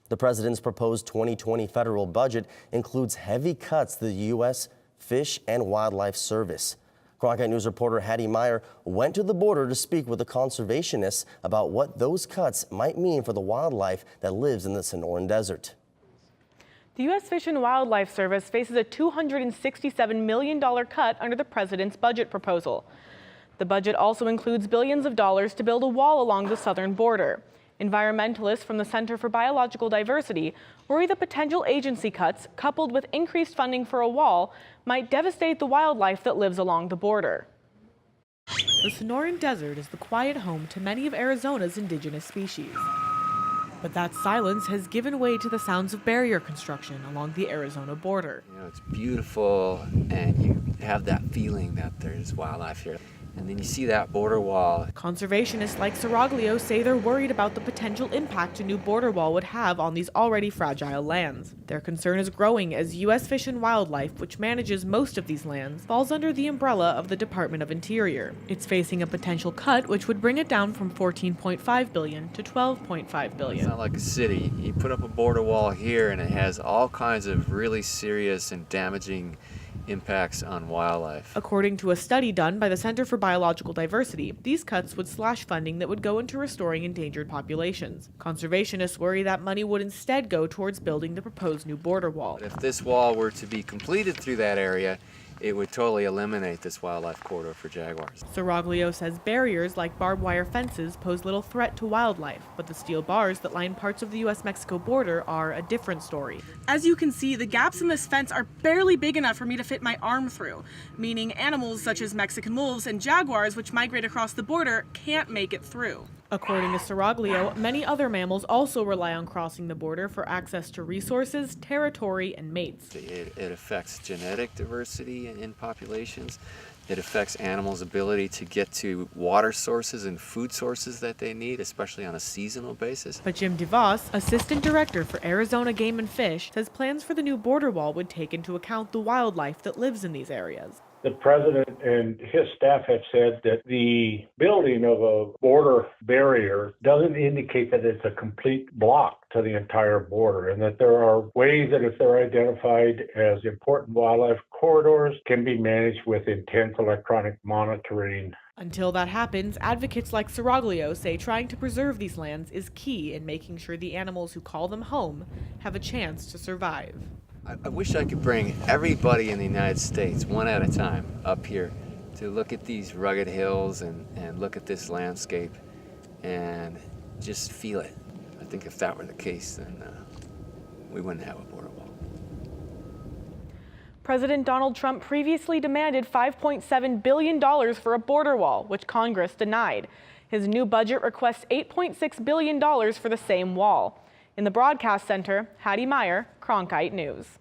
The president's proposed 2020 federal budget includes heavy cuts to the U.S. Fish and Wildlife Service. Cronkite News reporter Haddi Meyer went to the border to speak with the conservationists about what those cuts might mean for the wildlife that lives in the Sonoran Desert. The U.S. Fish and Wildlife Service faces a $267 million cut under the president's budget proposal. The budget also includes billions of dollars to build a wall along the southern border. Environmentalists from the Center for Biological Diversity worry the potential agency cuts, coupled with increased funding for a wall, might devastate the wildlife that lives along the border. The Sonoran Desert is the quiet home to many of Arizona's indigenous species. But that silence has given way to the sounds of barrier construction along the Arizona border. You know, it's beautiful, and you have that feeling that there's wildlife here. And then you see that border wall. Conservationists like Saraglio say they're worried about the potential impact a new border wall would have on these already fragile lands. Their concern is growing as U.S. Fish and Wildlife, which manages most of these lands, falls under the umbrella of the Department of Interior. It's facing a potential cut which would bring it down from $14.5 billion to $12.5 billion. It's not like a city. You put up a border wall here and it has all kinds of really serious and damaging impacts on wildlife. According to a study done by the Center for Biological Diversity, these cuts would slash funding that would go into restoring endangered populations. Conservationists worry that money would instead go towards building the proposed new border wall. If this wall were to be completed through that area, it would totally eliminate this wildlife corridor for jaguars. Saraglio says barriers like barbed wire fences pose little threat to wildlife, but the steel bars that line parts of the U.S.-Mexico border are a different story. As you can see, the gaps in this fence are barely big enough for me to fit my arm through, meaning animals such as Mexican wolves and jaguars, which migrate across the border, can't make it through. According to Saraglio, many other mammals also rely on crossing the border for access to resources, territory, and mates. It affects genetic diversity in populations. It affects animals' ability to get to water sources and food sources that they need, especially on a seasonal basis. But Jim DeVos, assistant director for Arizona Game and Fish, says plans for the new border wall would take into account the wildlife that lives in these areas. The president and his staff have said that the building of a border barrier doesn't indicate that it's a complete block to the entire border, and that there are ways that if they're identified as important wildlife corridors can be managed with intense electronic monitoring. Until that happens, advocates like Saraglio say trying to preserve these lands is key in making sure the animals who call them home have a chance to survive. I wish I could bring everybody in the United States, one at a time, up here to look at these rugged hills and look at this landscape and just feel it. I think if that were the case, then we wouldn't have a border wall. President Donald Trump previously demanded $5.7 billion for a border wall, which Congress denied. His new budget requests $8.6 billion for the same wall. In the broadcast center, Haddi Meyer, Cronkite News.